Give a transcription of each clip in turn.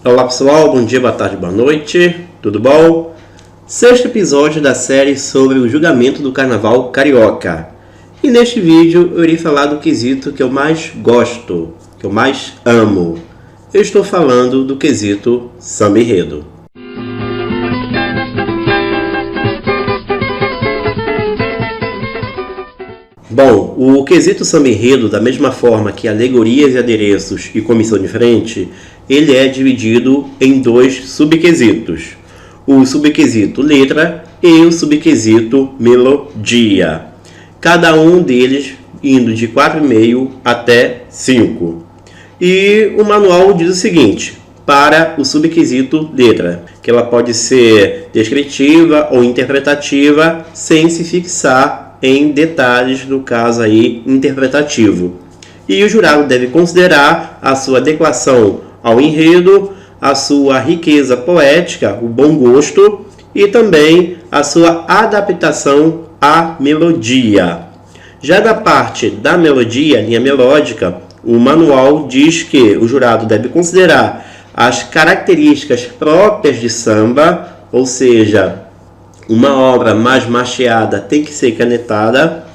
Olá pessoal, bom dia, boa tarde, boa noite, tudo bom? Sexto episódio da série sobre o julgamento do carnaval carioca. E neste vídeo eu irei falar do quesito que eu mais gosto, que eu mais amo. Eu estou falando do quesito samba enredo. Bom, o quesito samba enredo, da mesma forma que alegorias e adereços e comissão de frente, ele é dividido em dois subquesitos. O subquesito letra e o subquesito melodia. Cada um deles indo de 4,5 até 5. E o manual diz o seguinte, para o subquesito letra, que ela pode ser descritiva ou interpretativa sem se fixar em detalhes, no caso aí interpretativo. E o jurado deve considerar a sua adequação ao enredo, a sua riqueza poética, o bom gosto e também a sua adaptação à melodia. Já da parte da melodia, linha melódica, o manual diz que o jurado deve considerar as características próprias de samba, ou seja, uma obra mais macheada tem que ser canetada.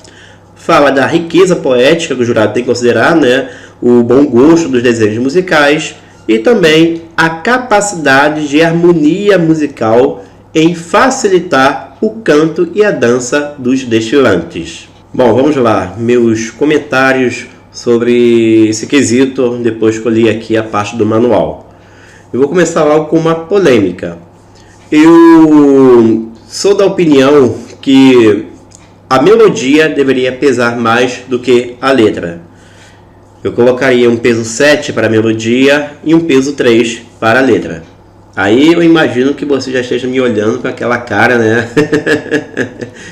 Fala da riqueza poética que o jurado tem que considerar, né? O bom gosto dos desenhos musicais e também a capacidade de harmonia musical em facilitar o canto e a dança dos desfilantes. Bom, vamos lá, meus comentários sobre esse quesito, depois que eu li aqui a parte do manual. Eu vou começar logo com uma polêmica. Eu sou da opinião que a melodia deveria pesar mais do que a letra. Eu colocaria um peso 7 para a melodia e um peso 3 para a letra. Aí eu imagino que você já esteja me olhando com aquela cara, né?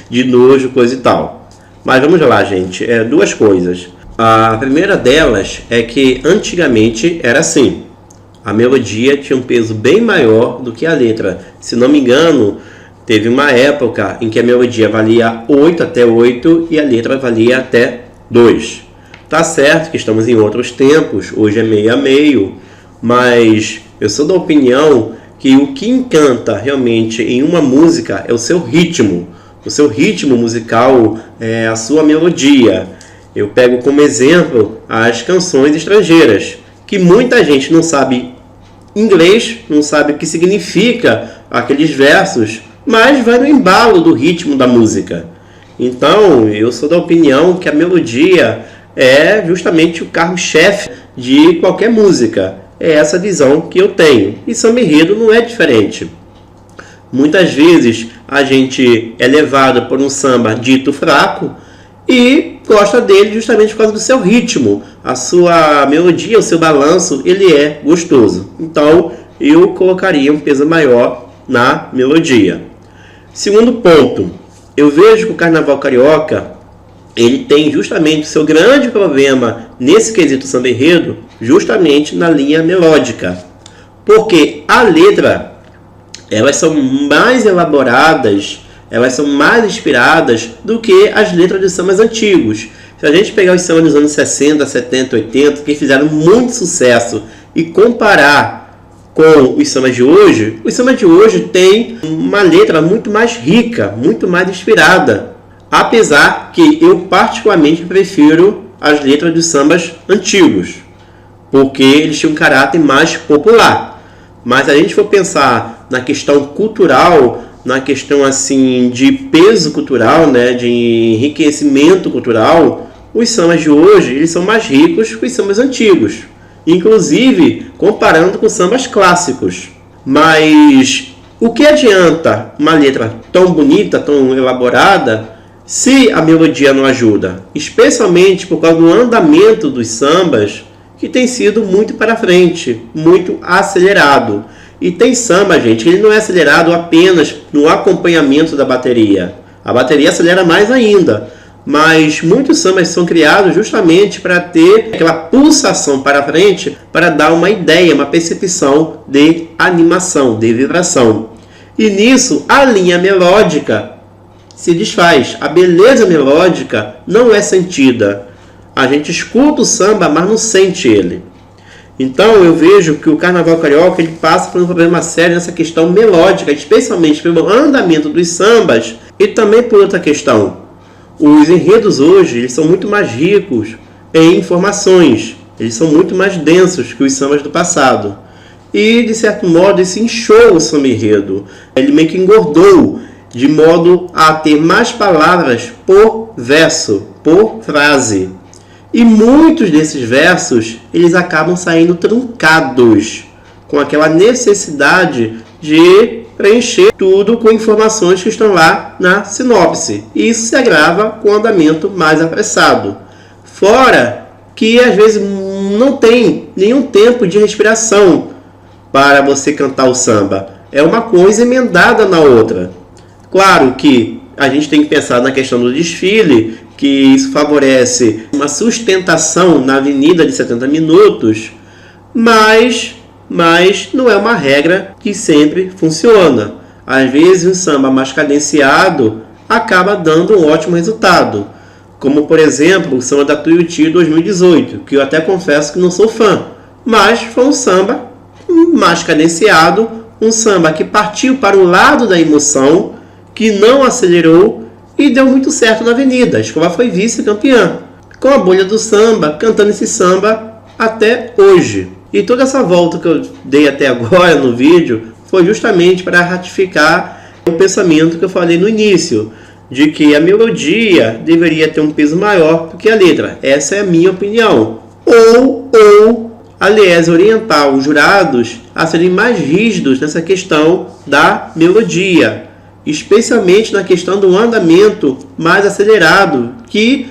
de nojo, coisa e tal. Mas vamos lá, gente. Duas coisas. A primeira delas é que antigamente era assim. A melodia tinha um peso bem maior do que a letra. Se não me engano, teve uma época em que a melodia valia 8 até 8 e a letra valia até 2. Tá certo que estamos em outros tempos, hoje é meio a meio, mas eu sou da opinião que o que encanta realmente em uma música é o seu ritmo musical, é a sua melodia. Eu pego como exemplo as canções estrangeiras, que muita gente não sabe inglês, não sabe o que significa aqueles versos, mas vai no embalo do ritmo da música. Então, eu sou da opinião que a melodia é justamente o carro-chefe de qualquer música. É essa visão que eu tenho. E samba enredo não é diferente. Muitas vezes a gente é levado por um samba dito fraco e gosta dele justamente por causa do seu ritmo. A sua melodia, o seu balanço, ele é gostoso. Então, eu colocaria um peso maior na melodia. Segundo ponto, eu vejo que o carnaval carioca ele tem justamente o seu grande problema nesse quesito samba enredo, justamente na linha melódica. Porque a letra, elas são mais elaboradas, elas são mais inspiradas do que as letras de sambas antigos. Se a gente pegar os sambas dos anos 60, 70, 80, que fizeram muito sucesso, e comparar com os sambas de hoje têm uma letra muito mais rica, muito mais inspirada. Apesar que eu particularmente prefiro as letras dos sambas antigos, porque eles tinham um caráter mais popular. Mas se a gente for pensar na questão cultural, na questão assim de peso cultural, né, de enriquecimento cultural, os sambas de hoje eles são mais ricos que os sambas antigos. Inclusive comparando com sambas clássicos. Mas o que adianta uma letra tão bonita, tão elaborada, se a melodia não ajuda? Especialmente por causa do andamento dos sambas, que tem sido muito para frente, muito acelerado. E tem samba, gente, que ele não é acelerado apenas no acompanhamento da bateria. A bateria acelera mais ainda. Mas muitos sambas são criados justamente para ter aquela pulsação para frente, para dar uma ideia, uma percepção de animação, de vibração. E nisso a linha melódica se desfaz. A beleza melódica não é sentida. A gente escuta o samba, mas não sente ele. Então eu vejo que o Carnaval Carioca ele passa por um problema sério nessa questão melódica, especialmente pelo andamento dos sambas e também por outra questão. Os enredos hoje eles são muito mais ricos em informações, eles são muito mais densos que os sambas do passado. E, de certo modo, isso inchou o samba enredo. Ele meio que engordou, de modo a ter mais palavras por verso, por frase. E muitos desses versos, eles acabam saindo truncados, com aquela necessidade de preencher tudo com informações que estão lá na sinopse. E isso se agrava com o andamento mais apressado. Fora que, às vezes, não tem nenhum tempo de respiração para você cantar o samba. É uma coisa emendada na outra. Claro que a gente tem que pensar na questão do desfile, que isso favorece uma sustentação na avenida de 70 minutos, mas não é uma regra que sempre funciona. Às vezes um samba mais cadenciado acaba dando um ótimo resultado, como por exemplo o samba da Tuiuti 2018, que eu até confesso que não sou fã, mas foi um samba mais cadenciado, um samba que partiu para o lado da emoção, que não acelerou e deu muito certo na avenida. A escola foi vice-campeã, com a bolha do samba, cantando esse samba até hoje. E toda essa volta que eu dei até agora no vídeo foi justamente para ratificar o pensamento que eu falei no início, de que a melodia deveria ter um peso maior do que a letra. Essa é a minha opinião. Aliás, orientar os jurados a serem mais rígidos nessa questão da melodia, especialmente na questão do andamento mais acelerado, que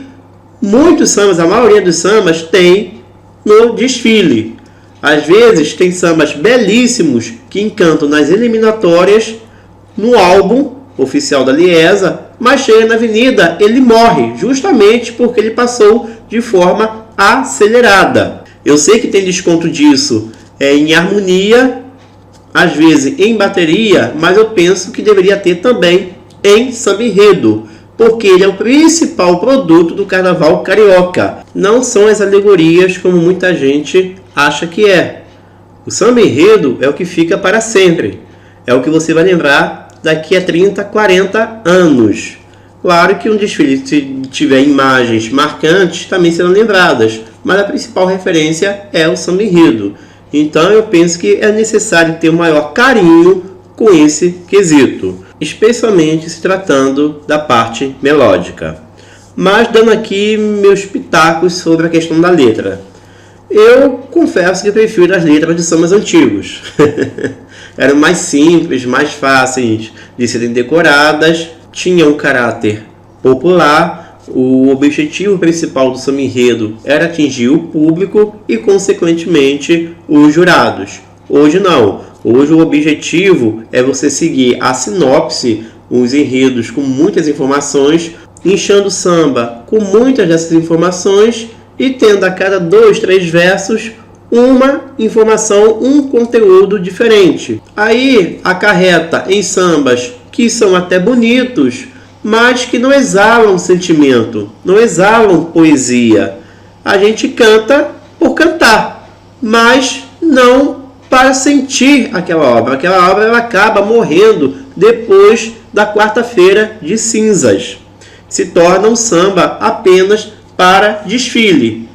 muitos sambas, a maioria dos sambas, tem no desfile. Às vezes, tem sambas belíssimos que encantam nas eliminatórias, no álbum oficial da Liesa, mas chega na avenida, ele morre, justamente porque ele passou de forma acelerada. Eu sei que tem desconto disso em harmonia, às vezes em bateria, mas eu penso que deveria ter também em samba enredo, porque ele é o principal produto do Carnaval Carioca. Não são as alegorias como muita gente acha que é. O samba enredo é o que fica para sempre. É o que você vai lembrar daqui a 30, 40 anos. Claro que um desfile, se tiver imagens marcantes, também serão lembradas, mas a principal referência é o samba enredo. Então eu penso que é necessário ter um maior carinho com esse quesito, especialmente se tratando da parte melódica. Mas dando aqui meus pitacos sobre a questão da letra. Eu confesso que prefiro as letras de sambas antigos. Eram mais simples, mais fáceis de serem decoradas, tinham um caráter popular. O objetivo principal do samba enredo era atingir o público e, consequentemente, os jurados. Hoje não. Hoje o objetivo é você seguir a sinopse, os enredos com muitas informações, inchando o samba com muitas dessas informações e tendo a cada 2, 3 versos uma informação, um conteúdo diferente. Aí acarreta em sambas que são até bonitos, mas que não exalam sentimento, não exalam poesia. A gente canta por cantar, mas não para sentir aquela obra. Aquela obra ela acaba morrendo depois da quarta-feira de cinzas. Se torna um samba apenas para desfile.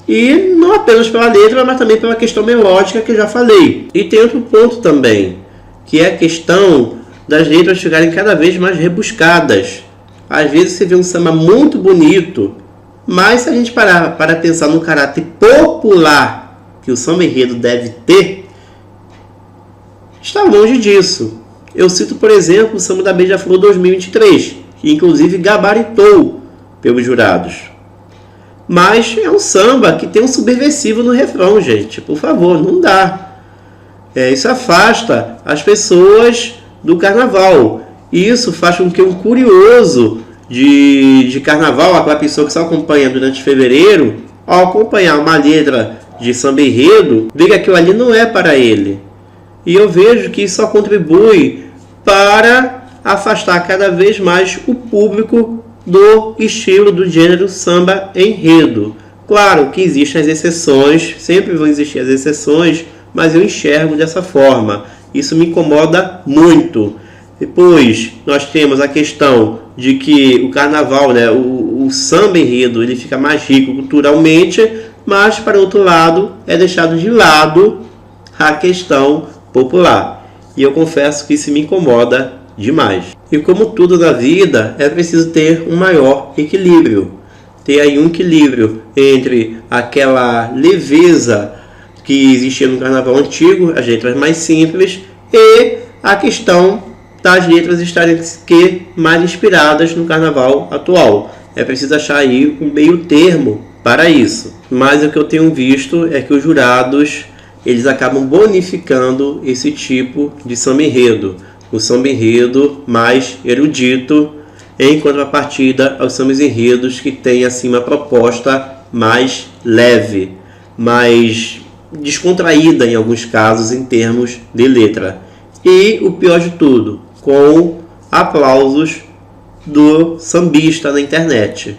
E não apenas pela letra, mas também pela questão melódica que eu já falei. E tem outro ponto também, que é a questão das letras ficarem cada vez mais rebuscadas. Às vezes você vê um samba muito bonito, mas se a gente parar para pensar no caráter popular que o samba enredo deve ter, está longe disso. Eu cito, por exemplo, o samba da Beija-Flor 2023, que inclusive gabaritou pelos jurados. Mas é um samba que tem um subversivo no refrão, gente. Por favor, não dá. Isso afasta as pessoas do carnaval. E isso faz com que um curioso de carnaval, aquela pessoa que só acompanha durante fevereiro, ao acompanhar uma letra de samba enredo, vê que aquilo ali não é para ele. E eu vejo que isso só contribui para afastar cada vez mais o público do estilo do gênero samba enredo. Claro que existem as exceções, sempre vão existir as exceções, mas eu enxergo dessa forma. Isso me incomoda muito. Depois nós temos a questão de que o carnaval, né, o samba enredo, ele fica mais rico culturalmente, mas para outro lado é deixado de lado a questão popular. E eu confesso que isso me incomoda demais. E como tudo na vida, é preciso ter um maior equilíbrio. Ter aí um equilíbrio entre aquela leveza que existia no carnaval antigo, as letras mais simples, e a questão das letras estarem mais inspiradas no carnaval atual. É preciso achar aí um meio termo para isso. Mas o que eu tenho visto é que os jurados eles acabam bonificando esse tipo de samba enredo. O samba enredo mais erudito, em contrapartida aos sambas enredos que têm assim uma proposta mais leve, mais descontraída em alguns casos em termos de letra. E o pior de tudo, com aplausos do sambista na internet,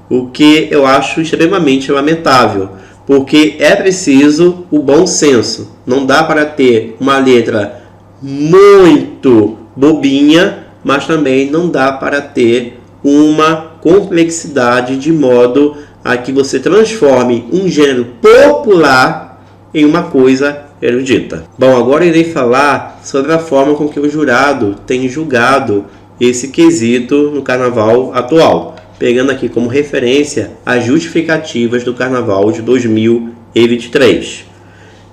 o que eu acho extremamente lamentável, porque é preciso o bom senso. Não dá para ter uma letra muito bobinha, mas também não dá para ter uma complexidade de modo a que você transforme um gênero popular em uma coisa erudita. Bom, agora irei falar sobre a forma com que o jurado tem julgado esse quesito no carnaval atual, pegando aqui como referência as justificativas do carnaval de 2023.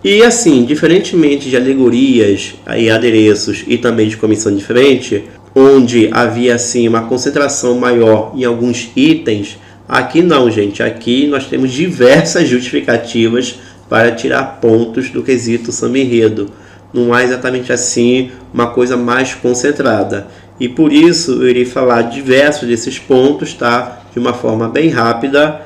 E assim, diferentemente de alegorias e adereços e também de comissão de frente, onde havia assim uma concentração maior em alguns itens, aqui não, gente. Aqui nós temos diversas justificativas para tirar pontos do quesito samba enredo. Não há exatamente assim uma coisa mais concentrada. E por isso eu irei falar diversos desses pontos, tá? De uma forma bem rápida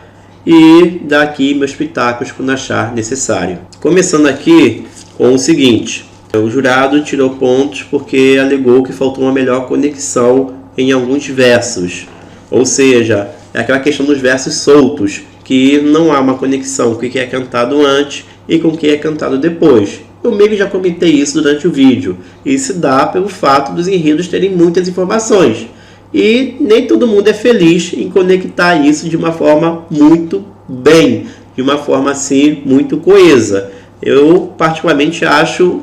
e dar aqui meus pitacos quando achar necessário. Começando aqui com o seguinte: o jurado tirou pontos porque alegou que faltou uma melhor conexão em alguns versos. Ou seja, é aquela questão dos versos soltos, que não há uma conexão com o que é cantado antes e com o que é cantado depois. Eu meio já comentei isso durante o vídeo. E se dá pelo fato dos enredos terem muitas informações. E nem todo mundo é feliz em conectar isso de uma forma muito bem, de uma forma assim muito coesa. Eu particularmente acho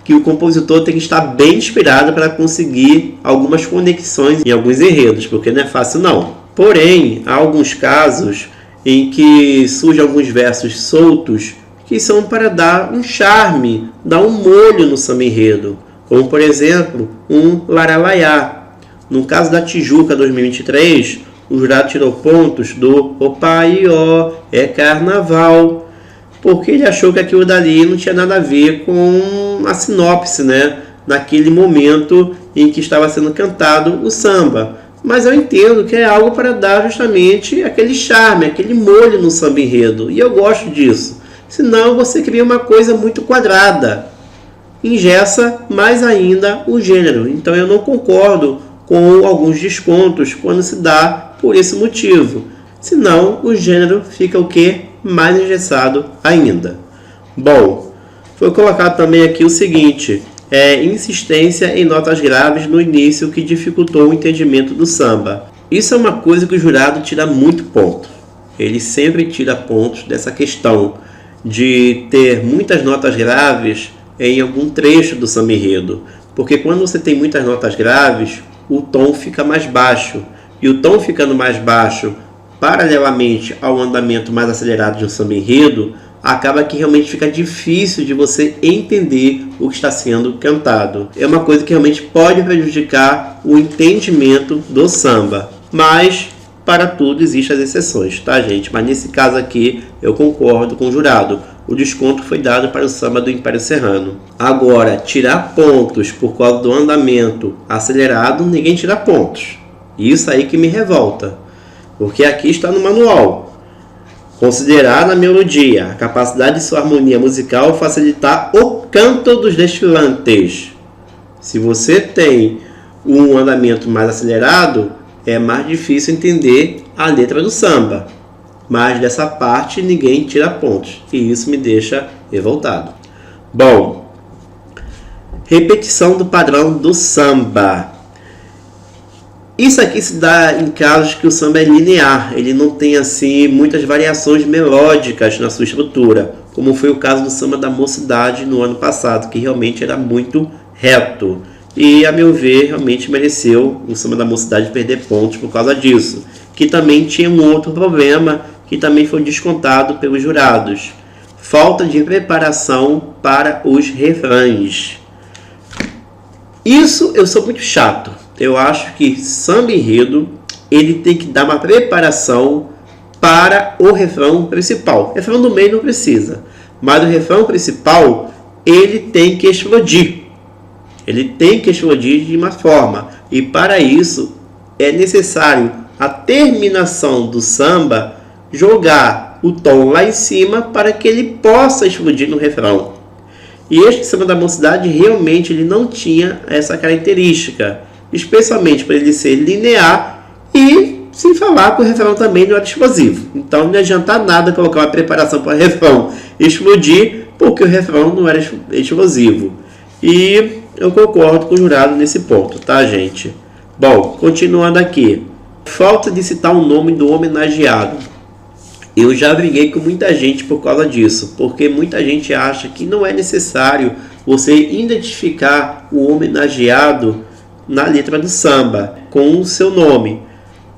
que o compositor tem que estar bem inspirado para conseguir algumas conexões em alguns enredos, porque não é fácil não. Porém, há alguns casos em que surgem alguns versos soltos que são para dar um charme, dar um molho no samba enredo, como por exemplo um Laralaiá. No caso da Tijuca 2023, o jurado tirou pontos do Opa e ó, é carnaval, porque ele achou que aquilo dali não tinha nada a ver com a sinopse, né, naquele momento em que estava sendo cantado o samba. Mas eu entendo que é algo para dar justamente aquele charme, aquele molho no samba enredo, e eu gosto disso. Senão você cria uma coisa muito quadrada, engessa mais ainda o gênero. Então eu não concordo com alguns descontos quando se dá por esse motivo. Senão o gênero fica o quê? Mais engessado ainda. Bom, foi colocado também aqui o seguinte: insistência em notas graves no início que dificultou o entendimento do samba. Isso é uma coisa que o jurado tira muito ponto. Ele sempre tira pontos dessa questão de ter muitas notas graves em algum trecho do samba enredo. Porque quando você tem muitas notas graves, o tom fica mais baixo. E o tom ficando mais baixo, paralelamente ao andamento mais acelerado de um samba enredo, acaba que realmente fica difícil de você entender o que está sendo cantado. É uma coisa que realmente pode prejudicar o entendimento do samba. Mas para tudo existem as exceções, tá, gente? Mas nesse caso aqui eu concordo com o jurado. O desconto foi dado para o samba do Império Serrano. Agora, tirar pontos por causa do andamento acelerado, ninguém tira pontos. Isso aí que me revolta. Porque aqui está no manual: considerar na melodia a capacidade de sua harmonia musical facilitar o canto dos desfilantes. Se você tem um andamento mais acelerado, é mais difícil entender a letra do samba. mas dessa parte ninguém tira pontos, e isso me deixa revoltado. Bom, repetição do padrão do samba. Isso aqui se dá em casos que o samba é linear, ele não tem assim muitas variações melódicas na sua estrutura, como foi o caso do samba da Mocidade no ano passado, que realmente era muito reto. E, a meu ver, realmente mereceu o samba da Mocidade perder pontos por causa disso. Que também tinha um outro problema, que também foi descontado pelos jurados: falta de preparação para os refrães. Isso eu sou muito chato. Eu acho que samba enredo, ele tem que dar uma preparação para o refrão principal. O refrão do meio não precisa, mas o refrão principal, ele tem que explodir. Ele tem que explodir de uma forma. E para isso, é necessário a terminação do samba jogar o tom lá em cima para que ele possa explodir no refrão. E este samba da Mocidade realmente ele não tinha essa característica, especialmente para ele ser linear e sem falar que o refrão também não era explosivo. Então não adianta nada colocar uma preparação para o refrão explodir, porque o refrão não era explosivo. E eu concordo com o jurado nesse ponto, tá, gente? Bom, continuando aqui. Falta de citar o nome do homenageado. Eu já briguei com muita gente por causa disso, porque muita gente acha que não é necessário você identificar o homenageado na letra do samba com o seu nome.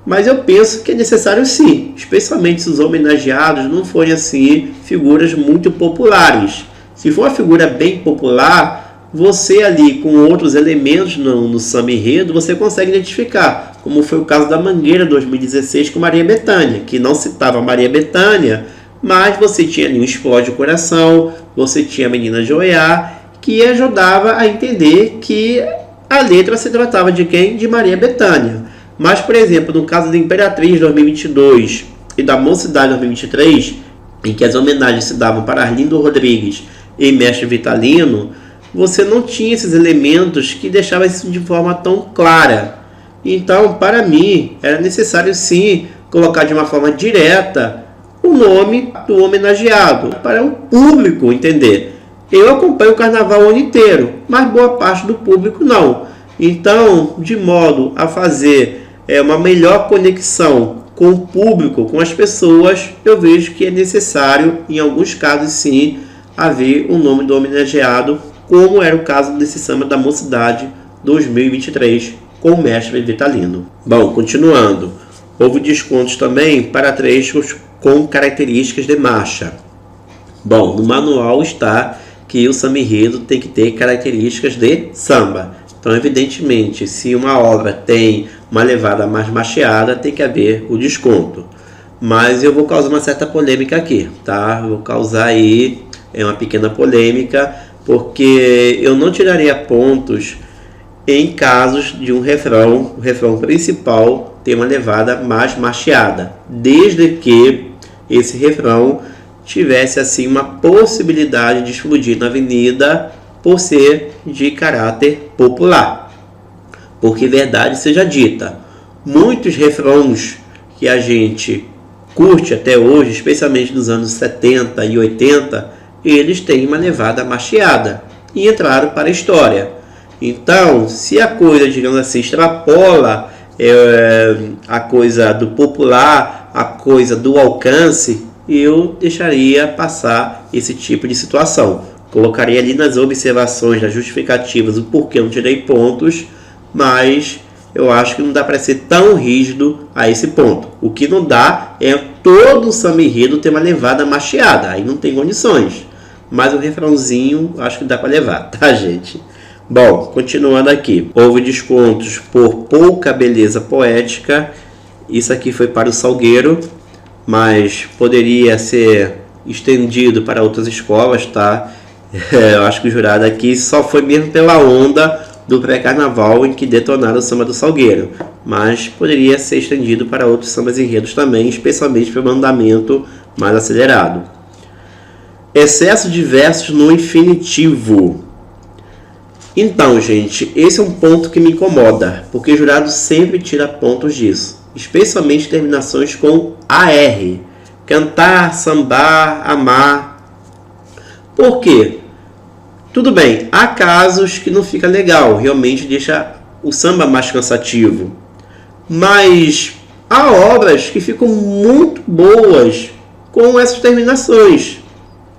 Mas eu penso que é necessário sim, especialmente se os homenageados não forem assim figuras muito populares. Se for uma figura bem popular, você ali com outros elementos no samba enredo, você consegue identificar, como foi o caso da Mangueira 2016 com Maria Bethânia, que não citava Maria Bethânia, mas você tinha ali um Explode o Coração, você tinha a Menina Joiá, que ajudava a entender que a letra se tratava de quem? De Maria Bethânia. Mas, por exemplo, no caso da Imperatriz 2022 e da Mocidade 2023, em que as homenagens se davam para Arlindo Rodrigues e Mestre Vitalino, você não tinha esses elementos que deixavam isso de forma tão clara. Então, para mim, era necessário sim colocar de uma forma direta o nome do homenageado, para o público entender. Eu acompanho o carnaval o ano inteiro, mas boa parte do público não. Então, de modo a fazer uma melhor conexão com o público, com as pessoas, eu vejo que é necessário, em alguns casos sim, haver o nome do homenageado, como era o caso desse samba da Mocidade 2023 com o Mestre Vitalino. Bom, continuando, houve descontos também para trechos com características de marcha. Bom, no manual está que o samba enredo tem que ter características de samba. Então, evidentemente, se uma obra tem uma levada mais marcheada, tem que haver o desconto. Mas eu vou causar uma certa polêmica aqui, tá? Vou causar aí uma pequena polêmica, porque eu não tiraria pontos em casos de o refrão principal ter uma levada mais marcheada, desde que esse refrão tivesse assim uma possibilidade de explodir na avenida por ser de caráter popular. Porque verdade seja dita, muitos refrões que a gente curte até hoje, especialmente nos anos 70 e 80, eles têm uma levada marcheada e entraram para a história. Então, se a coisa, digamos assim, extrapola a coisa do popular, a coisa do alcance, eu deixaria passar esse tipo de situação. Colocaria ali nas observações, nas justificativas, o porquê eu não tirei pontos, mas eu acho que não dá para ser tão rígido a esse ponto. O que não dá é todo o samba enredo ter uma levada marcheada, aí não tem condições. Mas o refrãozinho, acho que dá para levar, tá, gente? Bom, continuando aqui. Houve descontos por pouca beleza poética. Isso aqui foi para o Salgueiro, mas poderia ser estendido para outras escolas, tá? Eu acho que o jurado aqui só foi mesmo pela onda do pré-carnaval em que detonaram o samba do Salgueiro, mas poderia ser estendido para outros sambas enredos também, especialmente pelo andamento mais acelerado. Excesso de versos no infinitivo. Então, gente, esse é um ponto que me incomoda, porque o jurado sempre tira pontos disso, especialmente terminações com AR. cantar, sambar, amar. Por quê? Tudo bem, há casos que não fica legal, realmente deixa o samba mais cansativo. Mas há obras que ficam muito boas com essas terminações.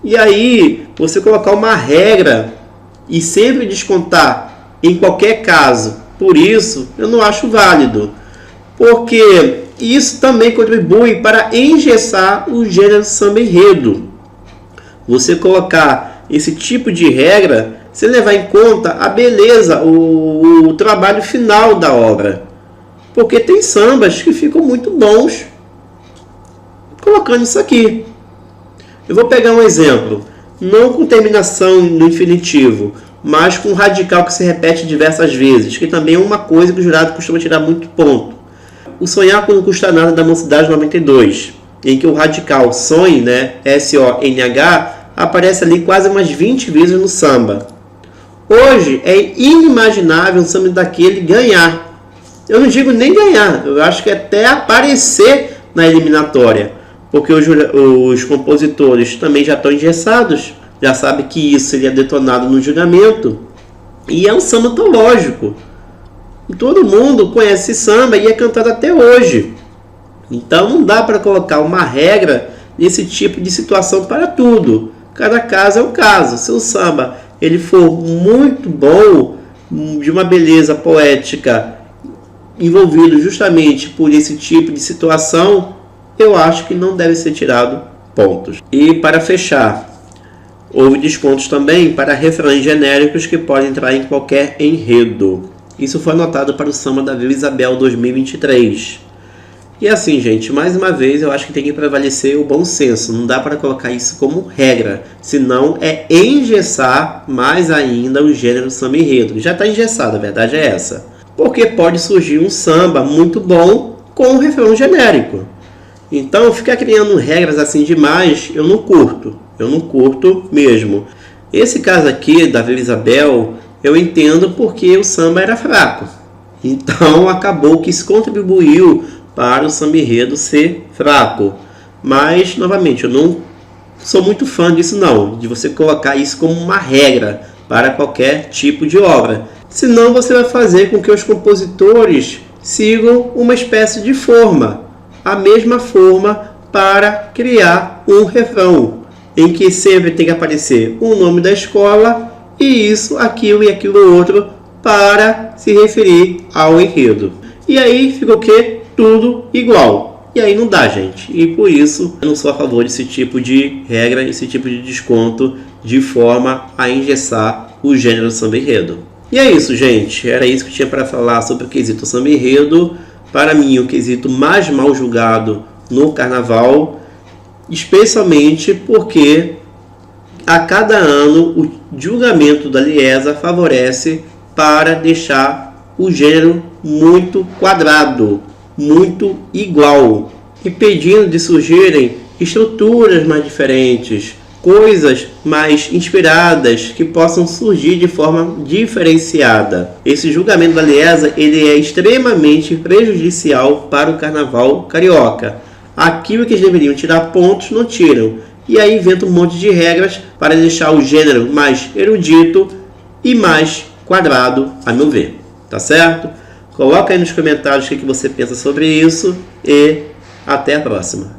E aí, você colocar uma regra e sempre descontar em qualquer caso, por isso, eu não acho válido. Porque isso também contribui para engessar o gênero samba enredo. Você colocar esse tipo de regra, você levar em conta a beleza, o trabalho final da obra. Porque tem sambas que ficam muito bons colocando isso aqui. Eu vou pegar um exemplo, não com terminação no infinitivo, mas com radical que se repete diversas vezes, que também é uma coisa que o jurado costuma tirar muito ponto. O Sonhar Não Custa Nada, da Mocidade 92, em que o radical sonhe, né, S-O-N-H, aparece ali quase umas 20 vezes no samba. Hoje é inimaginável um samba daquele ganhar. Eu não digo nem ganhar, eu acho que até aparecer na eliminatória. Porque os compositores também já estão engessados, já sabem que isso seria detonado no julgamento. E é um samba antológico. Todo mundo conhece esse samba e é cantado até hoje. Então não dá para colocar uma regra nesse tipo de situação para tudo. Cada caso é um caso. Se o samba ele for muito bom, de uma beleza poética, envolvido justamente por esse tipo de situação, eu acho que não deve ser tirado pontos. E para fechar, houve descontos também para refrões genéricos que podem entrar em qualquer enredo. Isso foi anotado para o samba da Vila Isabel 2023. E assim, gente, mais uma vez eu acho que tem que prevalecer o bom senso. Não dá para colocar isso como regra, senão é engessar mais ainda o gênero samba enredo. Já está engessado, a verdade é essa. Porque pode surgir um samba muito bom com um refrão genérico. Então, ficar criando regras assim demais, eu não curto mesmo. Esse caso aqui da Vila Isabel, eu entendo porque o samba era fraco. Então, acabou que isso contribuiu para o samba enredo ser fraco. Mas, novamente, eu não sou muito fã disso não, de você colocar isso como uma regra para qualquer tipo de obra. Senão, você vai fazer com que os compositores sigam uma espécie de forma. A mesma forma para criar um refrão, em que sempre tem que aparecer o nome da escola e isso, aquilo e aquilo outro para se referir ao enredo. E aí fica o quê? Tudo igual. E aí não dá, gente. E por isso eu não sou a favor desse tipo de regra, esse tipo de desconto, de forma a engessar o gênero samba enredo. E é isso, gente. Era isso que eu tinha para falar sobre o quesito samba enredo. Para mim, o quesito mais mal julgado no carnaval, especialmente porque a cada ano o julgamento da Liesa favorece para deixar o gênero muito quadrado, muito igual, impedindo de surgirem estruturas mais diferentes, coisas mais inspiradas que possam surgir de forma diferenciada. Esse julgamento da Liesa ele é extremamente prejudicial para o carnaval carioca. Aquilo que eles deveriam tirar pontos não tiram. E aí inventa um monte de regras para deixar o gênero mais erudito e mais quadrado, a meu ver. Tá certo? Coloca aí nos comentários o que você pensa sobre isso e até a próxima.